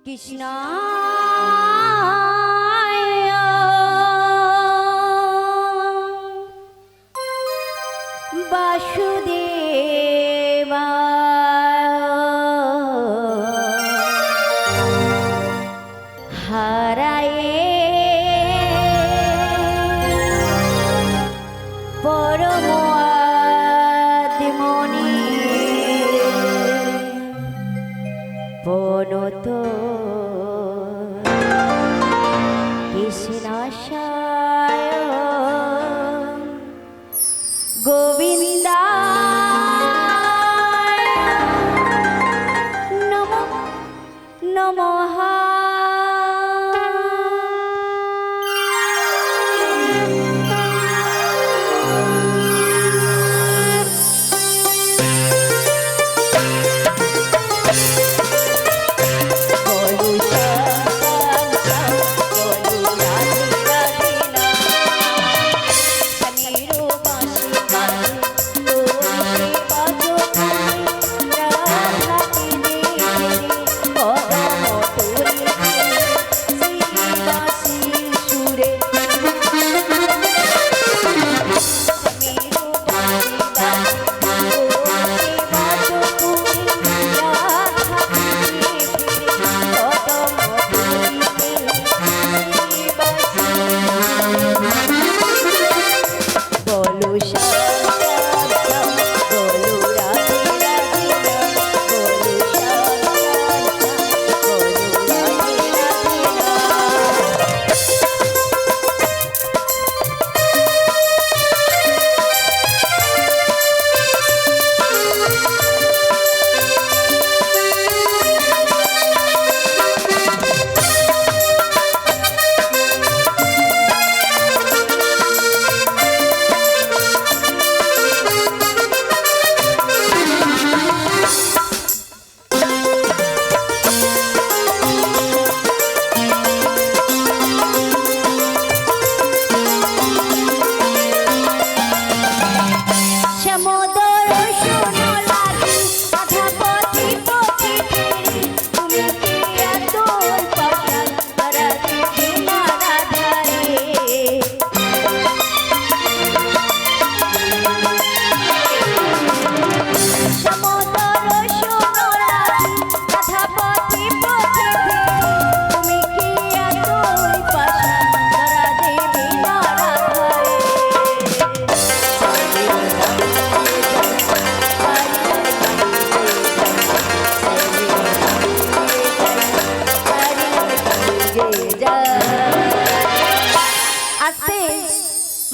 কৃষ্ণ বাসুদেবা হারায়ে পরম আত্মনি পনত কৃষ্ণাশায় গোবিন্দা নমো নমঃ।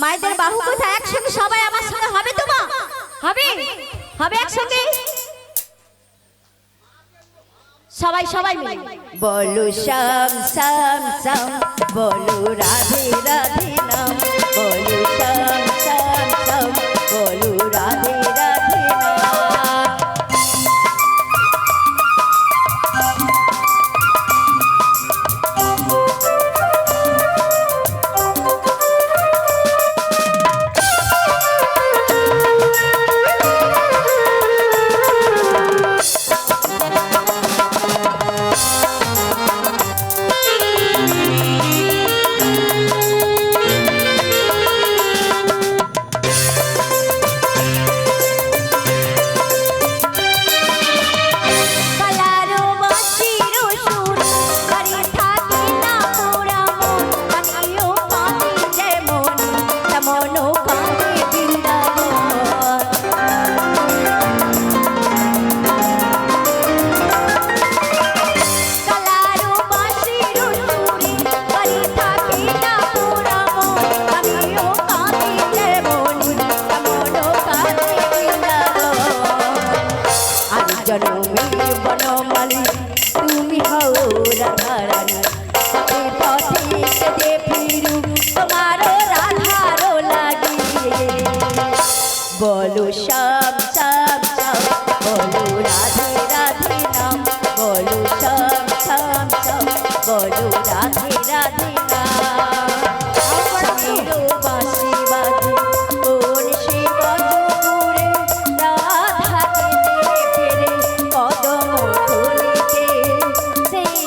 মায়েদের বাহু কোথায়? একসঙ্গে সবাই আমার সাথে হবে তো মা? হবে হবে একসঙ্গে সবাই সবাই মিলে বলো শ্যাম শ্যাম শ্যাম, বলো রাধে রাধে নাম, বলো শ্যাম শ্যাম শ্যাম, বলো রাধে রাধে নাম। জনমের বনমালী তুমি হও রাধারানী, পথে পথে যে ফিরু তোমারও রাধারও লাগি। বলো শ্যাম শ্যাম শ্যাম, বলো রাধে রাধে নাম, বলো শ্যাম শ্যাম শ্যাম, বলো রাধে রাধে নাম। বাঁশি বাজে কোন সে বজপুরে, রাধাকে ফেরে কদম তুলিতে সেই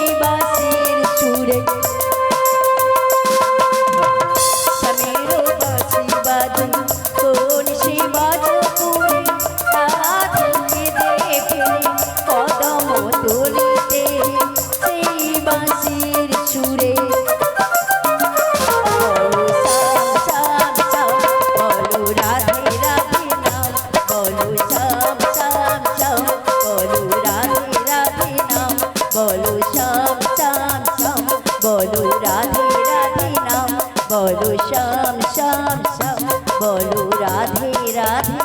শ্যাম শ্যাম শ্যাম বলো রাধে রাধে নাম বলো শ্যাম শ্যাম শ্যাম বলো রাধে রাধে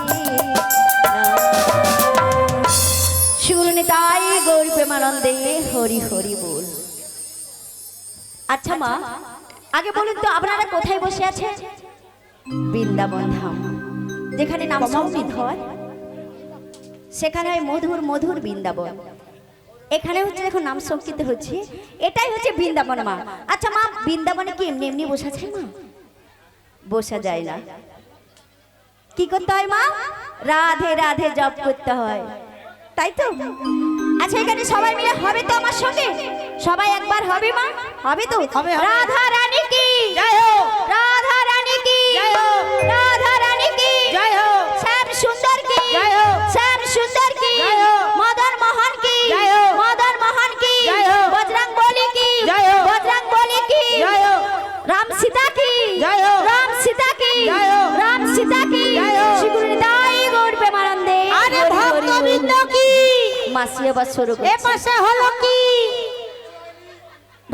তাই গৌর প্রেমানন্দে হরি হরি বল। আচ্ছা মা, আগে বলুন তো আপনারা কোথায় বসে আছেন? বৃন্দাবন ধাম, যেখানে নাম সংগীত হয়, সেখানে মধুর মধুর বৃন্দাবন। এখানে হচ্ছে দেখো নাম সংকীর্তন হচ্ছে, এটাই হচ্ছে বৃন্দাবন মা। আচ্ছা মা, বৃন্দাবনে কি এমনি এমনি বসা যায় মা? বসা যায় না। কি করতে হয় মা? রাধে রাধে জপ করতে হয়, তাই তো? আচ্ছা এখানে সবাই মিলে হবে তো আমার সঙ্গে? সবাই একবার হবে মা? হবে তো? রাধা রানী কি জয় হো, রাধা রানী কি জয় হো, রাধা রানী কি জয় হো, শ্যাম সুন্দর কি জয় হো, শ্যাম সুন্দর কি জয় হো, মদন মোহন কি জয় হো, মদন মোহন কি জয় হো, বজরং বলি কি জয় হো, বজরং বলি কি জয় হো, রাম সীতা কি জয় হো, রাম সীতা কি জয় হো, রাম সীতা কি জয় হো, শ্রীগুরুদাই গৌর প্রেমানন্দে। আরে ভক্তবৃন্দ কি মাসি আবার শুরু এ পাশে হলো কি?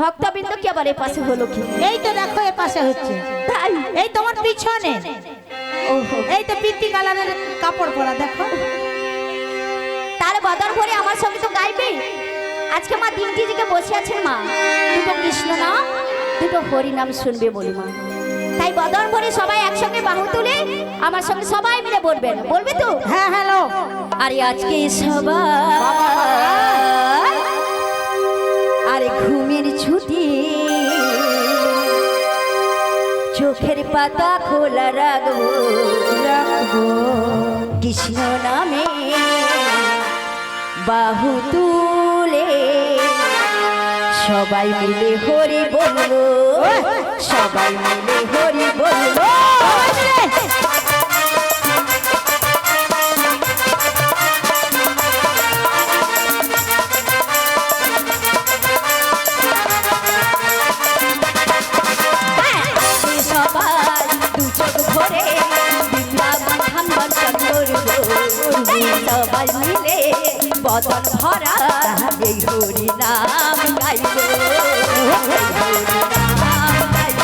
ভক্তবৃন্দ কি আবার এ পাশে হলো কি? এই তো দেখো এ পাশে হচ্ছে, তাই এই তোমার পিছনে। ওহো, এই তো পিত্তি কালারের কাপড় পরা দেখো। তার বদন ভরে আমার সঙ্গে তো গাইবে। আজকে মা তিনটি দিকে বসে আছেন মা, দুটো কৃষ্ণ নাম দুটো হরি নাম শুনবে বলি মা। তাই বদন ভরে সবাই একসঙ্গে বাহু তুলে আমার সঙ্গে সবাই মিলে বলবেন, বলবে তো? হ্যাঁ হ্যালো। আরে আজকে সবাই আরে ঘুমের ছুটি, চোখের পাতা খোলা রাখবো, রাখবো কৃষ্ণ নামে বাহু তুলে সবাই মিলে হরি বলবো, সবাই মিলে হরি বলবো। সবাই মিলে বদন ভরা এই হরি নাম গাইব, হরি নাম গাইব।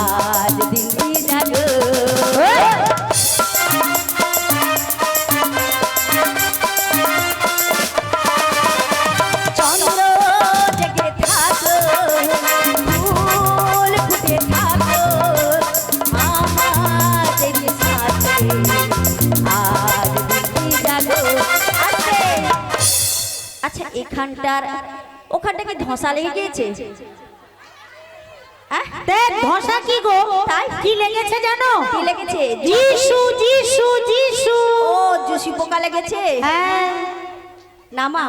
আজ দিল্লি জাগো, চন্দ্র জেগে থাকো, ফুল ফুটে থাকো আমাদের সাথে, আজ দিল্লি জাগো। আচ্ছা এখানটার ওখানটা কি ধসা লেগে গিয়েছে? ধসা কি গো? তাই কি লেগেছে জানো? কি লেগেছে? যিশু যিশু যিশু। ও জুসি পোকা লেগেছে। হ্যাঁ না মা,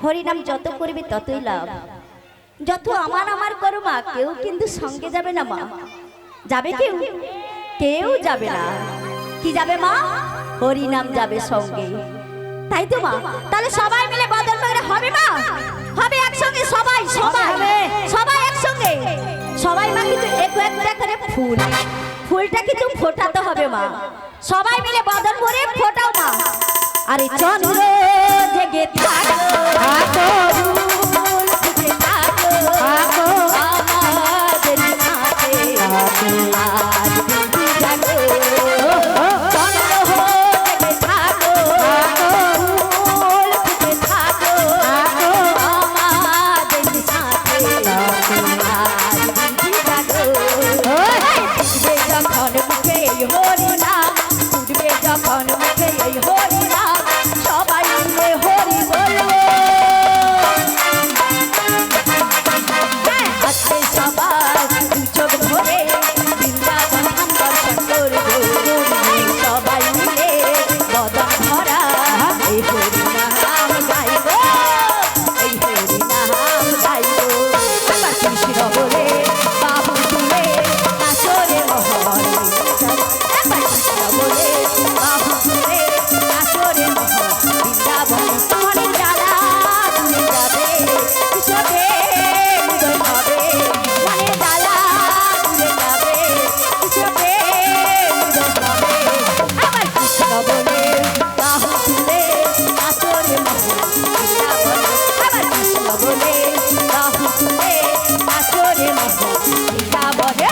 হরি নাম যত করবে ততই লাভ। যত আমার আমার করো মা, কেউ কিন্তু সঙ্গে যাবে না মা। যাবে কেউ? কেউ যাবে না। কি যাবে মা? হরি নাম যাবে সঙ্গে, তাই তো মা? তাহলে সবাই মিলে বদল করে হবে মা, হবে একসঙ্গে সবাই, সবাই সবাই একসঙ্গে সবাই মা। কিন্তু একটা করে ফুল, ফুলটা কিন্তু ফোটাতে হবে মা। সবাই মিলে বদল করে ফোটাও মা। আরে চন্দ্র জেগে থাকো, ফুল ফুটে থাকো আমাদের সাথে, আজ দিল্লি জাগো। চন্দ্র জেগে থাকো, ফুল ফুটে থাকো আমাদের সাথে, আজ দিল্লি জাগো। উঠবে যখন মুখে এই হরি নাম, উঠবে যখন মুখে এই হরি নাম, সবাই মিলে হরি বলবো। সবাই দু চোখ ভরে বৃন্দাবন ধাম দর্শন করব সবাই মিলে বদন ভরা এই হরি নাম গাইব এই হরি নাম গাইব এবার কৃষ্ণ বলে বাহু তুলে নাচরে মহল এবার কৃষ্ণ বলে বাহু তুলে নাচরে মহল বৃন্দাবন মনের জ্বালা দূরে যাবে কৃষ্ণকে উদয় হবে মনের জ্বালা দূরে যাবে কৃষ্ণকে উদয় হবে আবার কৃষ্ণ বলে বাহু তুলে নাচরে মহল বৃন্দাবন আবার কৃষ্ণ বলে বাহু তুলে নাচরে মহল বৃন্দাবনে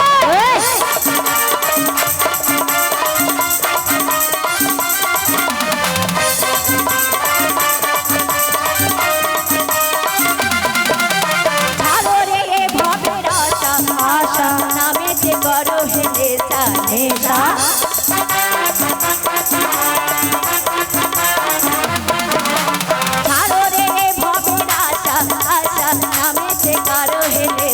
সাগরে ভবের আশা আশা নামেতে করো হেলে নেশা সাগরে ভবের আশা আশা নামেতে করো হেলে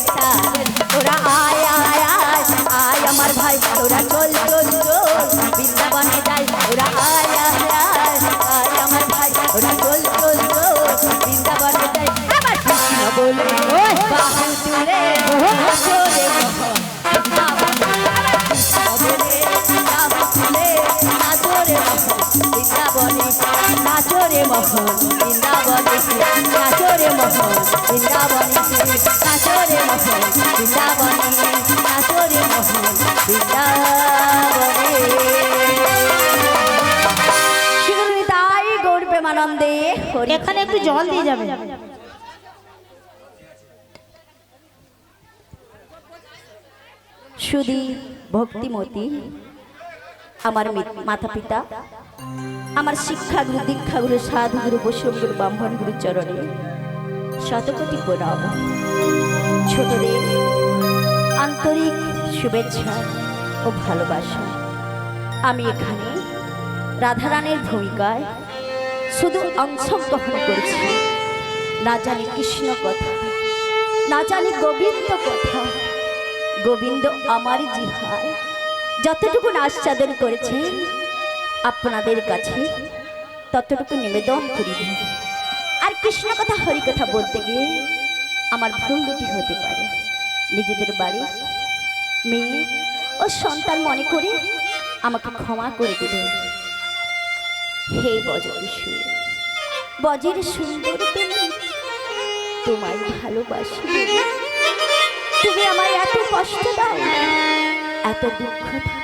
তোরা আয় আয় আয় আয় আমার ভাই তোরা চল চল চল বৃন্দাবনে যাই তোরা আয় আয় আয় আয় আমার ভাই তোরা চল চল চল বৃন্দাবনে যাই আবার কৃষ্ণ বলে বাহু তুলে নাচরে মহল বৃন্দাবন আবার কৃষ্ণ বলে বাহু তুলে নাচরে মহল বৃন্দাবনে নাচরে মহল বৃন্দাবনে নাচরে মহল বৃন্দাবনে নাচরে মহল বৃন্দাবনে নাচরে মহল বৃন্দাবনে শিবনিতাই গৌর প্রেমানন্দে হরি এখানে একটু জল দিয়ে যাবে। সুধী ভক্তিমতী আমার মাতা পিতা আমার শিক্ষাগুরু দীক্ষাগুরু সাধুগুরু বৈষ্ণবগুরু ব্রাহ্মণগুরু চরণে শতকোটি প্রণাম ছোটদের আন্তরিক শুভেচ্ছা ও ভালোবাসা আমি এখানে রাধারানীর ভূমিকায় শুধু অংশগ্রহণ করেছি না জানি কৃষ্ণ কথা না জানি গোবিন্দ কথা গোবিন্দ আমারই জিহায় যতটুকু আস্বাদন করেছেন আপনাদের কাছে ততটুকু নিবেদন করিব আর কৃষ্ণ কথা হরি কথা বলতে গিয়ে আমার ভুল দুটি হতে পারে নিজেদের বাড়ি মেয়ে ও সন্তান মনে করে আমাকে ক্ষমা করে দেবেন হে বজকিশোর বজের সুন্দর তুমি তোমায় ভালোবাসি তুমি আমায় এত কষ্ট দাও এত দুঃখ দাও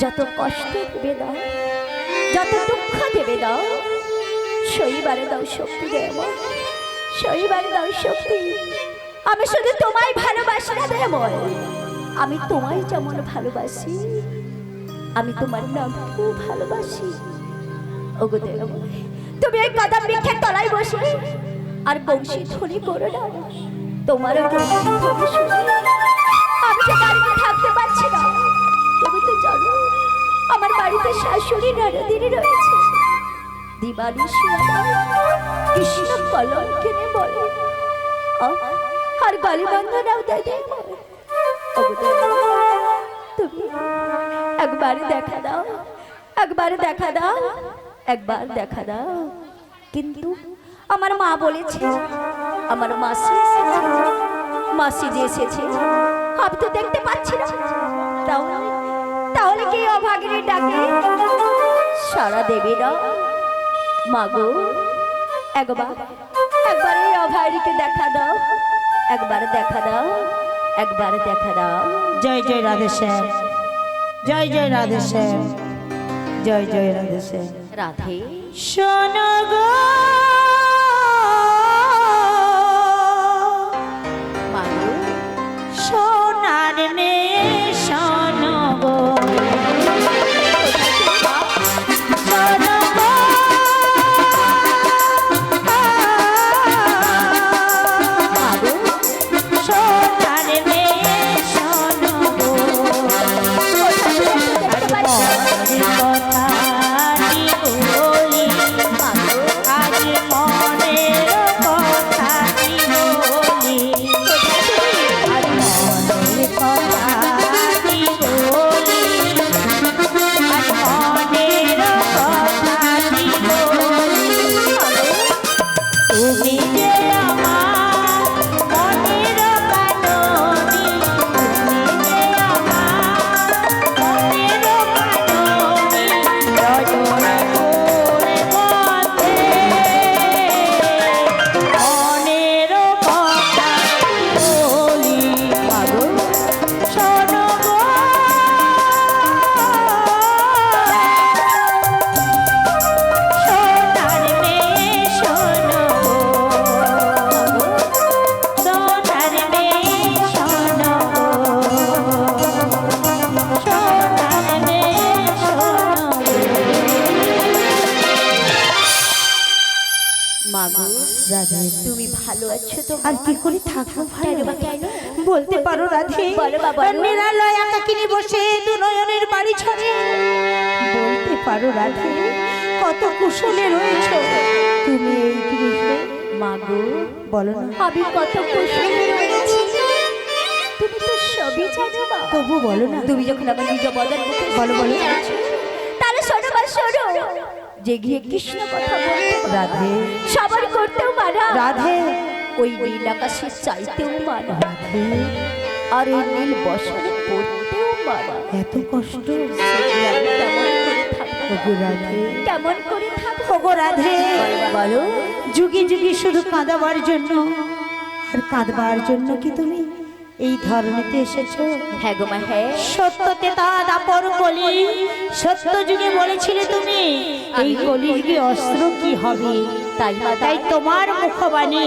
যত কষ্ট দেবে দাও যত দুঃখ দেবে দাও শৈবারে দাও শক্তি দেব শৈবারে দাও শক্তি আমি শুধু তোমায় ভালোবাসি না দেবয় আমি তোমায় যেমন ভালোবাসি আমি তোমার নাম খুব ভালোবাসি ওগো দেবয় তুমি এই কদম বৃক্ষের তলায় বসে আর বংশী ধ্বনি করো না তোমার আমি যে বাড়িতে থাকতে পারছি না তুমি তো জানো আমার বাড়িতে শাশুড়ি ননদিনী রয়েছে দিবানি কৃষ্ণ কলম কেনে বলে আর গলি বন্ধনাও দেয় তুমি একবার দেখা দাও একবার দেখা দাও একবার দেখা দাও কিন্তু আমার মা বলেছে আমার মাসি এসেছে মাসি যে এসেছে আমি তো দেখতে পাচ্ছি না তাহলে কি অভাগিনী ডাকে সারা দেবে না মাগো একবার একবার এই অভাগিনীকে দেখা দাও একবার দেখা দাও একবার দেখা দাও জয় জয় রাধে শ্যাম জয় জয় রাধে শ্যাম জয় জয় রাধে শ্যাম রাধে শোনো গো মাগো সোনার মেয়ে শোনো গো শোনো গো মাগো সোনার মেয়ে শোনো গো কথা রাধে তুমি ভালো আছো তো? আর কি করে থাকবো ভালো? কেন বা কেন? বলতে পারো রাধে? বলো বা বলো। নিরালয় একাকিনী বসে দু নয়নের বাড়ি ছড়ে। বলতে পারো রাধে, কত কুশলে রয়েছ তুমি এই গৃহে। মাগো, বলো না, আমি কত কুশলে রয়েছি তুমি তো সবই জানো মা। তবু বলো না। তুমি যখন আমার নিজ বদন মুখে বলো, বলো। শুনেছো, তাহলে শোনো মা শোনো, যে গিয়ে কৃষ্ণ কথা বলতে রাধে, সবার করতেও মানা, রাধে, ওই নীল আকাশের চাইতেও মানা, রাধে, আর ওই নীল বসনে পড়তেও মানা। এত কষ্ট। সেটি আমি কেমন করে থাকবো? ওগো রাধে, কেমন করে থাকবো? ওগো রাধে, বলো। যুগে যুগে শুধু কাঁদাবার জন্য আর কাঁদবার জন্য কি তুমি এই ধরনীতে এসেছো? হ্যাঁ গো মা, হ্যাঁ। সত্যতে তা দাপর কলি, সত্য যুগে বলেছিলে তুমি এই কলিযুগে অস্ত্র কি হবে। তাই মা, তাই তোমার মুখবাণী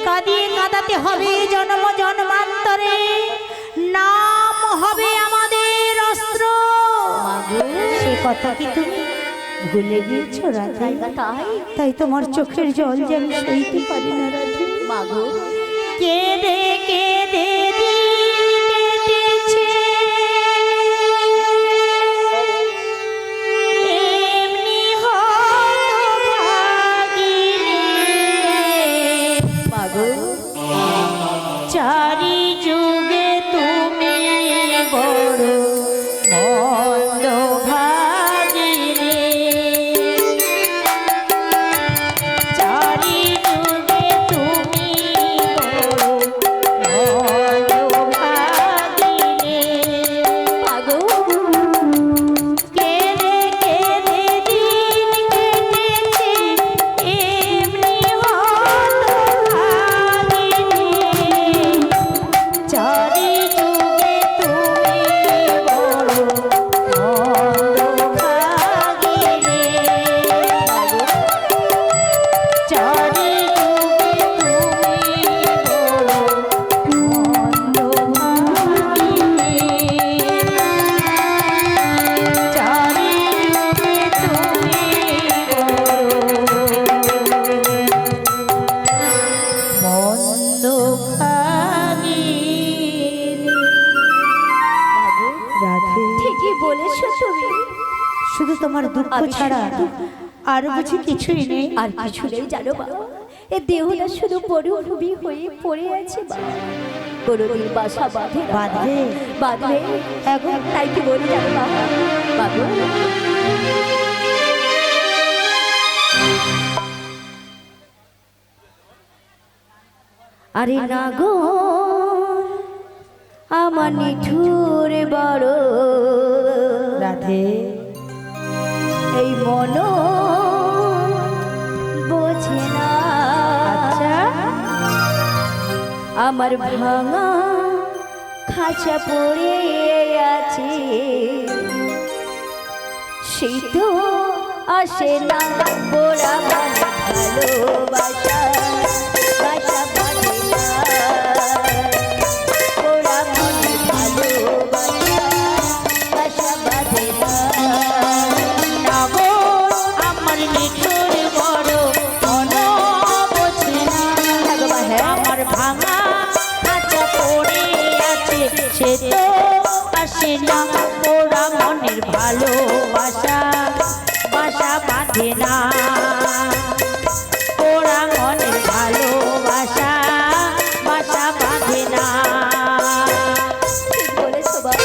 কাঁদিয়ে কাঁদাতে হবে জন্ম জন্মান্তরে, নাম হবে আমাদের অস্ত্র। মাগো, সে কথা কি তুমি ভুলে গিয়েছো রাধে? তাই বা তাই। তাই তোমার চোখের জল যে আমি সইতে পারি না রাধে। মাগো, কেঁদে কেঁদে দিন কেটেছে, এমনি হতভাগিনী। মাগো, চারি যুগে তুমি বড় মন্দ ভাগিনী। চারি যুগে তুমি বড় মন্দ ভাগিনী। মাগো, কেঁদে কেঁদে দিন কেটেছে, এমনি হতভাগিনী। চারি যুগে তুমি বড় মন্দভাগিনী। চারি যুগে তুমি বড় মন্দভাগিনী। চারি যুগে তুমি মন্দভাগিনী। মাগো, রাধে, ঠিকই বলেছো তুমি। শুধু তোমার দুঃখ আমি ছাড়া শুধু- আর বুঝি কিছুই নেই? আর কিছু নেই জানো মা, এ দেহটা শুধু মরুভূমি হয়ে পড়ে আছে মা। কোনোদিন বাসা বাঁধে না। বাঁধবে? বাঁধবে এখন তাই কি বলি জানো মা? মাগো, আরে না গো, আমার নিঠুর বড় রাধে, এই মন বোঝে না। আচ্ছা, আমার ভাঙা খাঁচা পড়ে আছে, সেই তো আসে না পোড়া মানে ভালোবাসা, বাসা বাঁধে না। পোড়া মানে ভালোবাসা, বাসা বাঁধে না। নাগো আমার নিঠুর বড় মন বোঝে না। আমার ভাঙা খাঁচা পড়ে আছে, সে তো আসে না ওরা মনের ভালোবাসা, বাসা বাঁধে না। ওরা মনের ভালোবাসা, বাসা বাঁধে না। ঠিক বলেছো বাবা।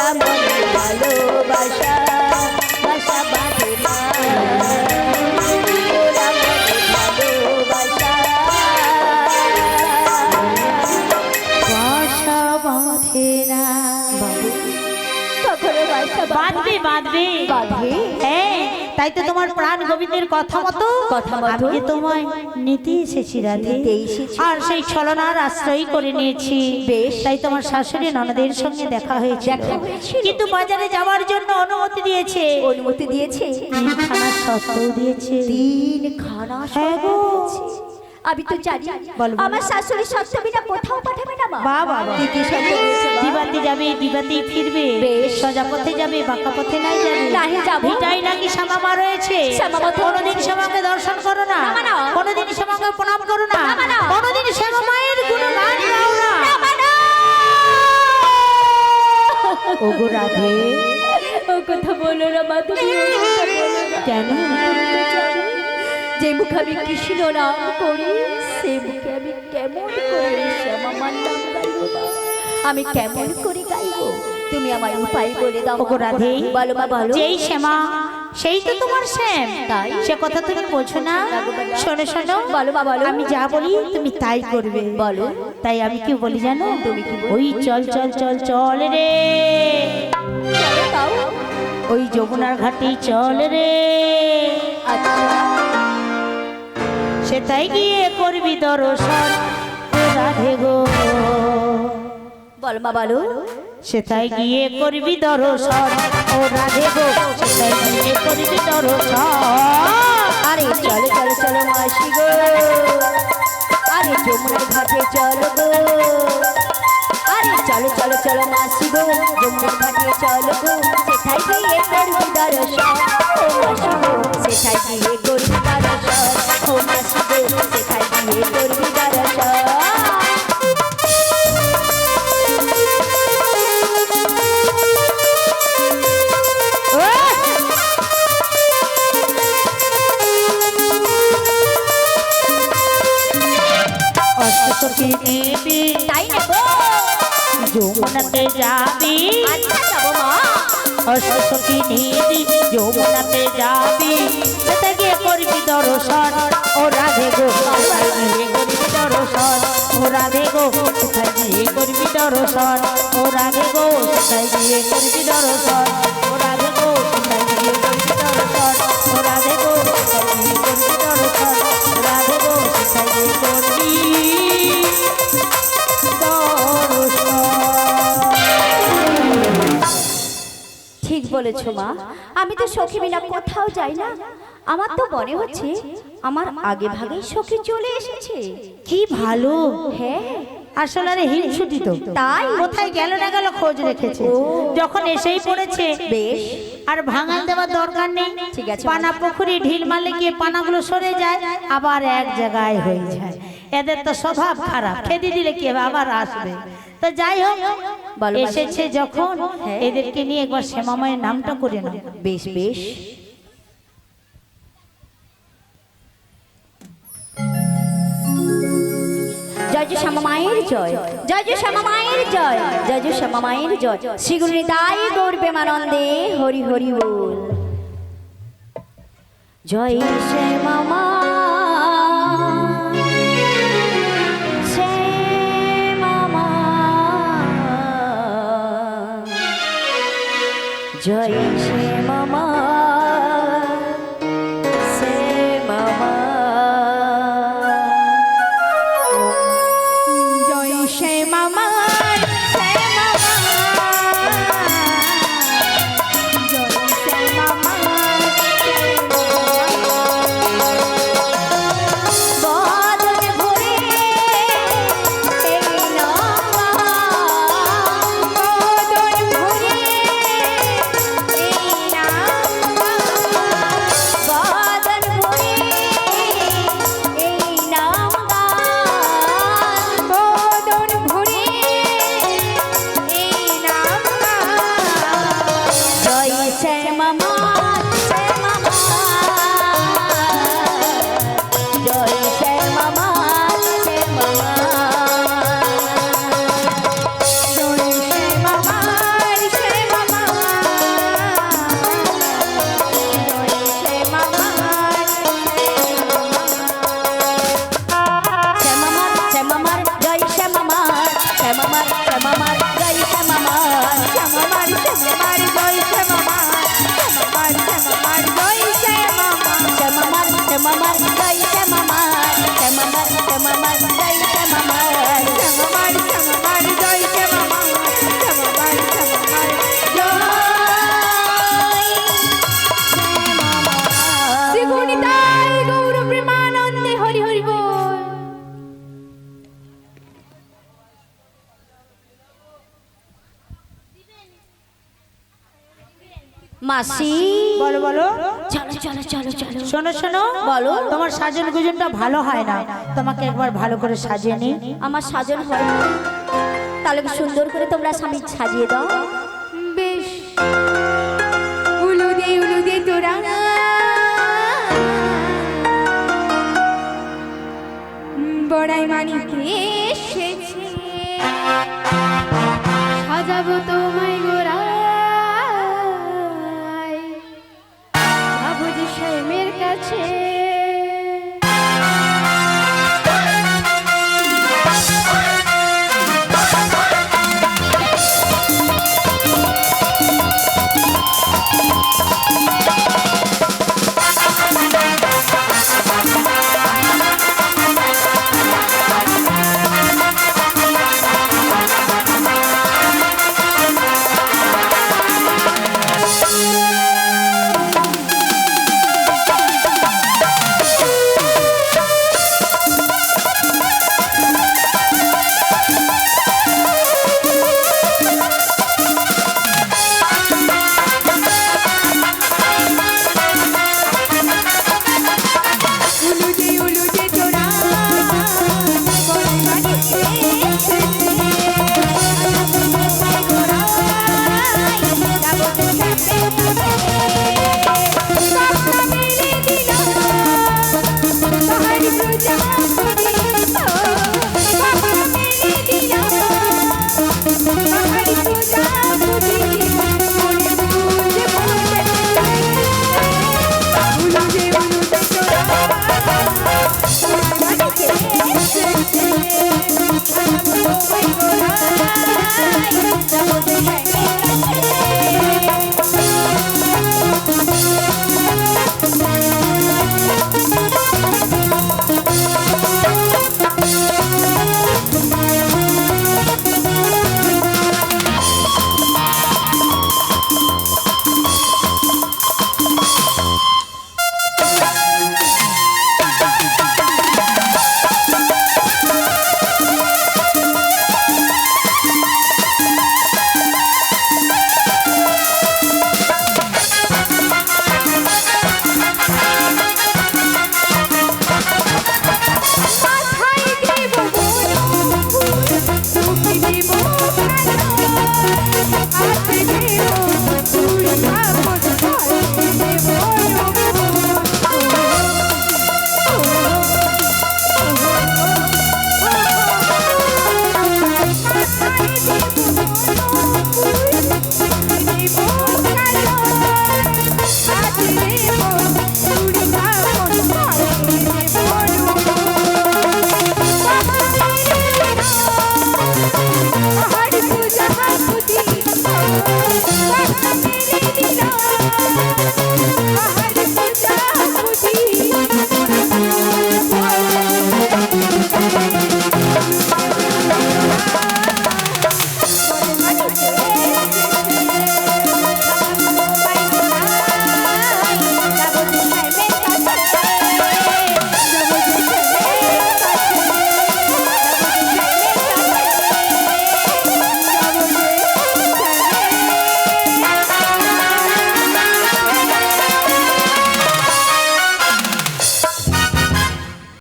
ওরা মনে ভালোবাসা বাসা বাঁধে না, ওরা মনে ভালোবাসা বাসা বাঁধে না। বাবু কখনো বাসা বাঁধবে বাঁধবে বাঁধে? হ্যাঁ, তাই তো তোমার প্রাণ গোবিন্দের কথা মতো আমি যে তোমায় নিতে এসেছি রাধে, নিতে এসেছি। আর সেই ছলনার আশ্রয় করে নিয়েছি। বেশ। তাই তোমার শাশুড়ি ননদের সঙ্গে দেখা হয়েছে, দেখা হয়েছিল। কিন্তু বাজারে যাওয়ার জন্য অনুমতি দিয়েছে, অনুমতি দিয়েছে, 3 খানা শর্ত দিয়েছে। 3 খানা হ্যাঁ গো। আমি তো জানি বলো, বলো। আমার শাশুড়ি সত্য বিনা কোথাও পাঠাবে না মা। বাবা কি কি শর্ত দিয়েছে মা? দিবাতে যাবে দিবাতেই ফিরবে, বেশ। সোজা পথে যাবে বাঁকা পথে নাই যাবে। নাহি যাবো। ভিটাই নাকি শ্যামামা রয়েছে, শ্যামামা তো কোনোদিন শ্যামাকে দর্শন করো না, না, না। কোনোদিন শ্যামাকে প্রণাম করো না, না, না। কোনোদিন শ্যামামায়ের গুণগান গাও না। ওগো রাধে, ও কথা বলো না মা, তুমি ও কথা বলো না। কেন? যে মুখে আমি কৃষ্ণ নাম করি, সে মুখে আমি কেমন করে শ্যামামার নাম গাইবো মা? আমি কেমন করে গাইবো? তুমি আমার উপায় বলে দাও। ওগো রাধে, বলো মা বলো। যেই শ্যামা সেই তো তোমার শ্যাম, তাই? সে কথা তুমি বোঝো না। শোনো শোনো, বলো মা বলো। আমি যা বলি তুমি তাই করবে। বলো। তাই আমি কি বলি জানো? তুমি কি বলো? ওই চল চল চল চল রে, চলো তাও। ওই যমুনার ঘাটে চল রে, আচ্ছা সেটাই গিয়ে করবি দর্শন ও রাধে গো, বলো মা বলো। সেটাই গিয়ে করবি দর্শন ও রাধে গো, সেটাই গিয়ে করবি দর্শন। আরে চলো চলো চলো মাসি গো, আরে যমুনার ঘাটে চলো গো, আরে চলো চলো চলো মাসি গো, যমুনার ঘাটে চলো গো, সেটাই গিয়ে করবি দর্শন ও মাসি গো, সেটাই গিয়ে করবি দর্শন ও মাসি গো, সেটাই গিয়ে করবি দর্শন। অষ্টসখী নেবি তাই নেব, যমুনাতে যাবি, আচ্ছা যাবো মা। অষ্টসখী নেবি যমুনাতে যাবি, সেটা গিয়ে করবি দর্শন ও রাধে গো, সেটাই গিয়ে করবি দর্শন ও রাধে গো, সেটাই গিয়ে করবি দর্শন ও রাধে গো, সেটাই গিয়ে করবি দর্শন ও রাধে গো, সেটাই গিয়ে করবি দর্শন ও রাধে গো, সেটাই গিয়ে করবি দর্শন ও রাধে গো, সেটাই গিয়ে করবি ঠিক বলেছো মা, আমি তো সখী বিনা কোথাও যাই না। আমার তো মনে হচ্ছে আমার আগে ভাগেই সখী চলে এসেছে। কি ভালো। হ্যাঁ আসলে আরে হিংসুটি তো, তাই? কোথায় গেল না গেল খোঁজ রেখেছে, যখন এসেই পড়েছে বেশ, আর ভাঙাল দেওয়ার দরকার নেই। ঠিক আছে। পানা পুকুরি ঢিল মারলে গিয়ে পানাগুলো সরে যায়, আবার এক জায়গায় হয়ে যায়। এদের তো স্বভাব খারাপ, খেতে দিলে কি হবে, আবার আসবে। তো যাই হোক, বলো, এসেছে যখন হ্যাঁ। এদেরকে নিয়ে একবার শ্যামামায়ের নামটা করে নাও। বেশ বেশ। জয় জয় শ্যামা মায়ের জয়, জয় জয় শ্যামা মায়ের জয়, জয় জয় শ্যামা মায়ের জয়। শ্রীগুরু নিতাই গৌর প্রেমানন্দে হরি হরি বল। জয় শ্যামা মা, শ্যামা মা, জয় শ্যামা মা, শ্যামা মা। জয় শ্যামা বদন ভরে এই নামা, বদন ভরে এই নামা, বদন ভরে এই নামা, বদন ভরে এই নামা। জয় শ্যামা মা, শ্যামা মা, জয় শ্যামা মা, শ্যামা মা, জয় শ্যামা মা, শ্যামা শ্যামামার জয় শ্যামামার শ্যামামার শ্যামামার জয় শ্যামামার শ্যামামার শ্যামামার জয় শ্যামামার শ্যামামার শ্যামামার শ্রী গুণিতাই গৌর প্রেমানন্দে হরি হরি বল। মাসি বলো বলো। চলো চলো চলো চলো শোনো শোনো, বলো। তোমার সাজন গুজনটা ভালো হয় না, তোমাকে একবার ভালো করে সাজিয়ে নি। আমার সাজন হয় না, তাহলে সুন্দর করে তোমরা স্বামী সাজিয়ে দাও। বেশ, উলুদে তোরা বড়াই মানিকে এসেছে, সাজাবো তোমায় গো